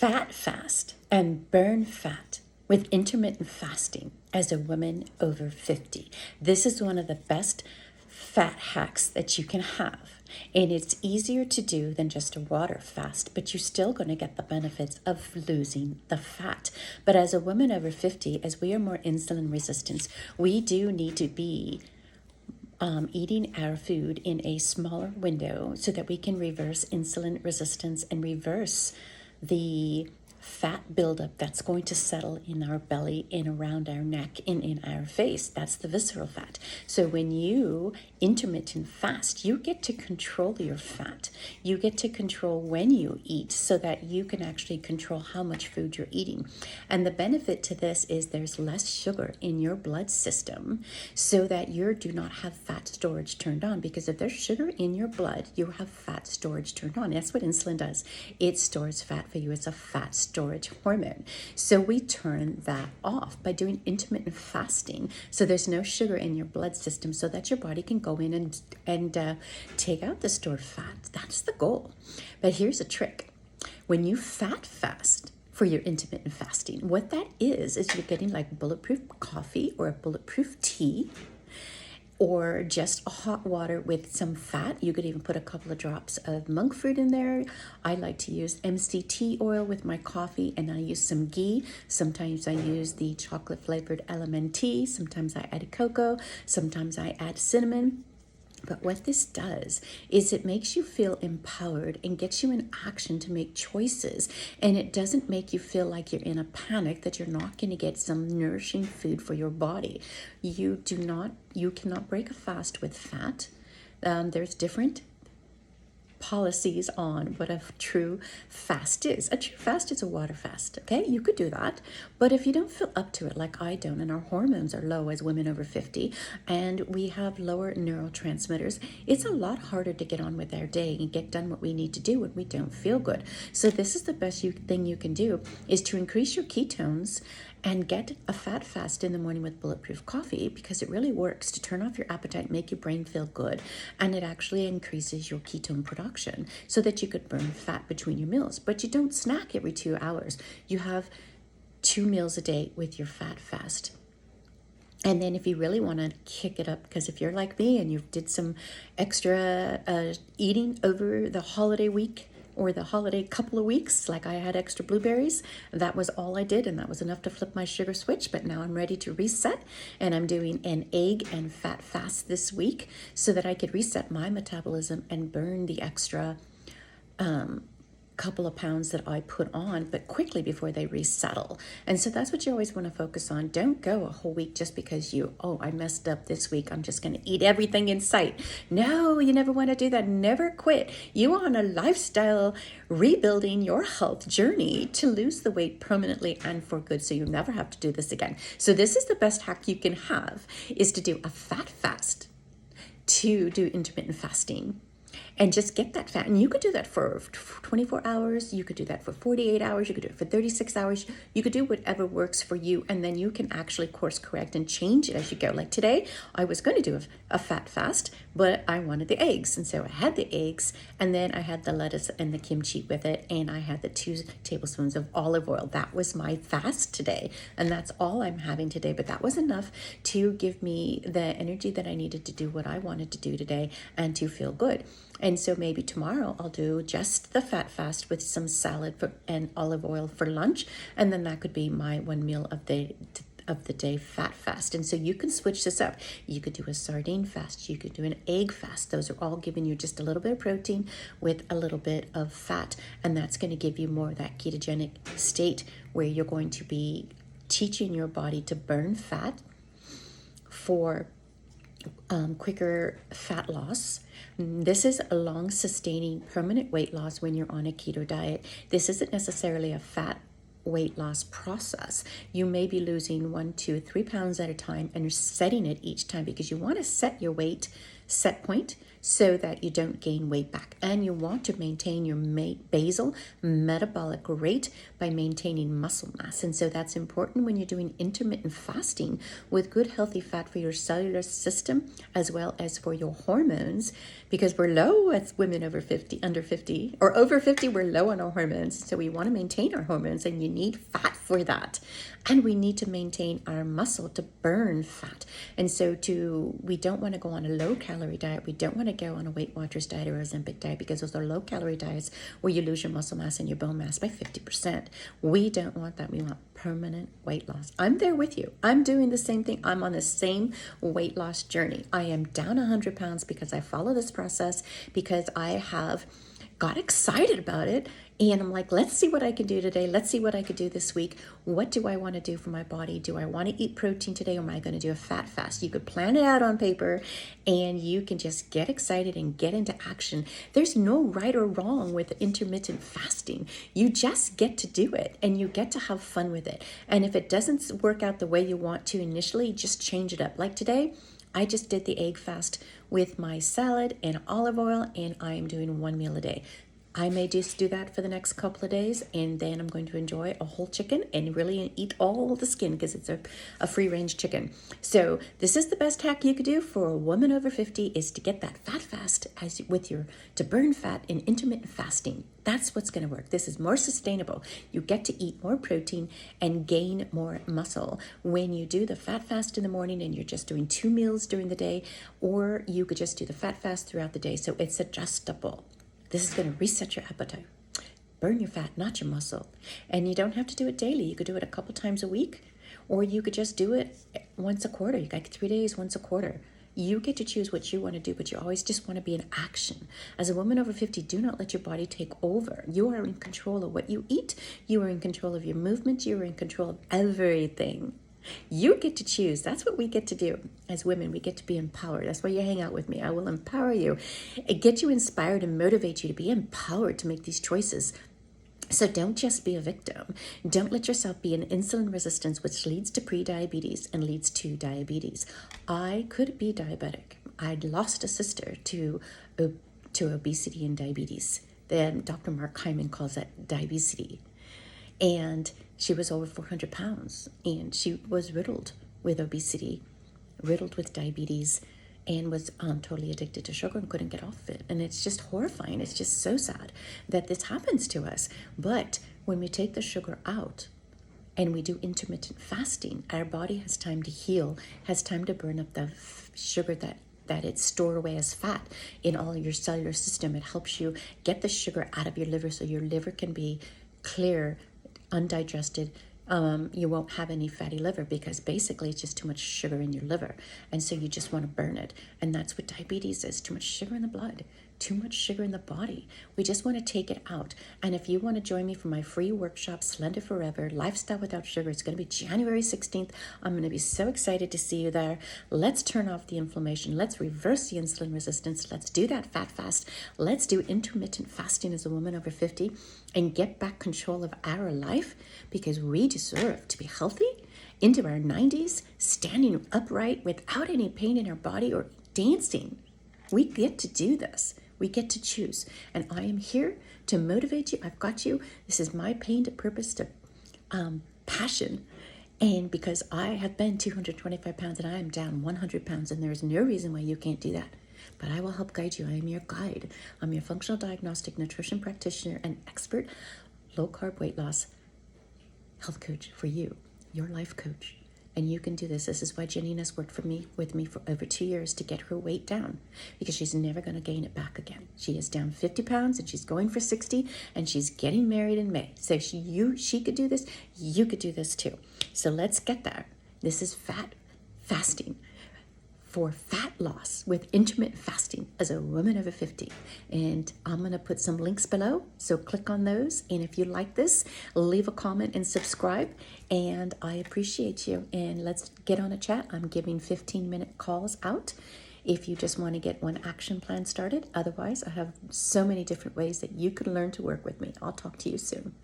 fat fast and burn fat with intermittent fasting as a woman over 50. This is one of the best fat hacks that you can have. And it's easier to do than just a water fast, but you're still going to get the benefits of losing the fat. But as a woman over 50, as we are more insulin resistant, we do need to be eating our food in a smaller window so that we can reverse insulin resistance and reverse the fat buildup that's going to settle in our belly and around our neck and in our face. That's the visceral fat. So when you intermittent fast, you get to control your fat. You get to control when you eat so that you can actually control how much food you're eating. And the benefit to this is there's less sugar in your blood system so that you do not have fat storage turned on, because if there's sugar in your blood, you have fat storage turned on. That's what insulin does. It stores fat for you. It's a fat storage hormone. So we turn that off by doing intermittent fasting. So there's no sugar in your blood system so that your body can go in and take out the stored fat. That's the goal. But here's a trick. When you fat fast for your intermittent fasting, what that is you're getting like bulletproof coffee or a bulletproof tea, or just hot water with some fat. You could even put a couple of drops of monk fruit in there. I like to use MCT oil with my coffee, and I use some ghee. Sometimes I use the chocolate flavored LMNT. Sometimes I add cocoa. Sometimes I add cinnamon. But what this does is it makes you feel empowered and gets you in action to make choices. And it doesn't make you feel like you're in a panic that you're not going to get some nourishing food for your body. You cannot break a fast with fat. There's different policies on what a true fast is. A true fast is a water fast, okay? You could do that, but if you don't feel up to it like I don't, and our hormones are low as women over 50, and we have lower neurotransmitters, it's a lot harder to get on with our day and get done what we need to do when we don't feel good. So this is the best thing you can do, is to increase your ketones and get a fat fast in the morning with bulletproof coffee, because it really works to turn off your appetite, make your brain feel good, and it actually increases your ketone production so that you could burn fat between your meals. But you don't snack every 2 hours. You have 2 meals a day with your fat fast. And then if you really want to kick it up, because if you're like me and you did some extra eating over the holiday week, or the holiday couple of weeks, like I had extra blueberries, that was all I did, and that was enough to flip my sugar switch. But now I'm ready to reset, and I'm doing an egg and fat fast this week so that I could reset my metabolism and burn the extra couple of pounds that I put on, but quickly before they resettle. And so that's what you always want to focus on. Don't go a whole week just because I messed up this week, I'm just going to eat everything in sight. No, you never want to do that. Never quit. You are on a lifestyle rebuilding your health journey to lose the weight permanently and for good, so you never have to do this again. So this is the best hack you can have, is to do a fat fast, to do intermittent fasting, and just get that fat. And you could do that for 24 hours. You could do that for 48 hours. You could do it for 36 hours. You could do whatever works for you. And then you can actually course correct and change it as you go. Like today, I was going to do a fat fast, but I wanted the eggs. And so I had the eggs, and then I had the lettuce and the kimchi with it. And I had the 2 tablespoons of olive oil. That was my fast today. And that's all I'm having today. But that was enough to give me the energy that I needed to do what I wanted to do today and to feel good. And so maybe tomorrow I'll do just the fat fast with some salad and olive oil for lunch. And then that could be my 1 meal of the day fat fast. And so you can switch this up. You could do a sardine fast. You could do an egg fast. Those are all giving you just a little bit of protein with a little bit of fat. And that's going to give you more of that ketogenic state where you're going to be teaching your body to burn fat for quicker fat loss. This is a long sustaining permanent weight loss when you're on a keto diet. This isn't necessarily a fat weight loss process. You may be losing 1, 2, 3 pounds at a time, and you're setting it each time, because you want to set your weight set point so that you don't gain weight back. And you want to maintain your basal metabolic rate by maintaining muscle mass. And so that's important when you're doing intermittent fasting with good healthy fat for your cellular system as well as for your hormones, because we're low as women over 50, under 50, or over 50, we're low on our hormones. So we want to maintain our hormones, and you need fat for that. And we need to maintain our muscle to burn fat. And so we don't want to go on a low calorie diet. We don't want to go on a Weight Watchers diet or a Ozempic diet, because those are low calorie diets where you lose your muscle mass and your bone mass by 50%. We don't want that. We want permanent weight loss. I'm there with you. I'm doing the same thing. I'm on the same weight loss journey. I am down 100 pounds because I follow this process, because I have got excited about it. And I'm like, let's see what I can do today. Let's see what I could do this week. What do I want to do for my body? Do I want to eat protein today, or am I going to do a fat fast? You could plan it out on paper, and you can just get excited and get into action. There's no right or wrong with intermittent fasting. You just get to do it, and you get to have fun with it. And if it doesn't work out the way you want to initially, just change it up. Like today, I just did the egg fast with my salad and olive oil, and I am doing one meal a day. I may just do that for the next couple of days, and then I'm going to enjoy a whole chicken and really eat all the skin, because it's a free-range chicken. So this is the best hack you could do for a woman over 50, is to get that fat fast to burn fat in intermittent fasting. That's what's going to work. This is more sustainable. You get to eat more protein and gain more muscle when you do the fat fast in the morning and you're just doing 2 meals during the day, or you could just do the fat fast throughout the day. So it's adjustable. This is going to reset your appetite, burn your fat, not your muscle. And you don't have to do it daily. You could do it a couple times a week, or you could just do it once a quarter. You got 3 days, once a quarter. You get to choose what you want to do, but you always just want to be in action. As a woman over 50, do not let your body take over. You are in control of what you eat. You are in control of your movement. You are in control of everything. You get to choose. That's what we get to do as women. We get to be empowered. That's why you hang out with me. I will empower you, get you inspired and motivate you to be empowered to make these choices. So don't just be a victim. Don't let yourself be in insulin resistance, which leads to pre-diabetes and leads to diabetes. I could be diabetic. I'd lost a sister to obesity and diabetes. Then Dr. Mark Hyman calls that diabesity. And she was over 400 pounds, and she was riddled with obesity, riddled with diabetes, and was totally addicted to sugar and couldn't get off it. And it's just horrifying. It's just so sad that this happens to us. But when we take the sugar out and we do intermittent fasting, our body has time to heal, has time to burn up the sugar that it's stored away as fat in all your cellular system. It helps you get the sugar out of your liver so your liver can be clear, undigested. You won't have any fatty liver, because basically it's just too much sugar in your liver, and so you just want to burn it. And that's what diabetes is: too much sugar in the blood, too much sugar in the body. We just want to take it out. And if you want to join me for my free workshop, Slender Forever, Lifestyle Without Sugar, it's going to be January 16th. I'm going to be so excited to see you there. Let's turn off the inflammation. Let's reverse the insulin resistance. Let's do that fat fast. Let's do intermittent fasting as a woman over 50 and get back control of our life, because we deserve to be healthy into our 90s, standing upright without any pain in our body or dancing. We get to do this. We get to choose. And I am here to motivate you. I've got you. This is my pain to purpose to passion. And because I have been 225 pounds and I am down 100 pounds, and there is no reason why you can't do that. But I will help guide you. I am your guide. I'm your functional diagnostic nutrition practitioner and expert low-carb weight loss health coach for you, your life coach. And you can do this. This is why Janina's worked with me for over 2 years to get her weight down, because she's never going to gain it back again. She is down 50 pounds and she's going for 60, and she's getting married in May. So she could do this. You could do this too. So let's get there. This is fat fasting for fat loss with intermittent fasting as a woman over 50. And I'm going to put some links below, so click on those. And if you like this, leave a comment and subscribe. And I appreciate you. And let's get on a chat. I'm giving 15-minute calls out if you just want to get one action plan started. Otherwise, I have so many different ways that you can learn to work with me. I'll talk to you soon.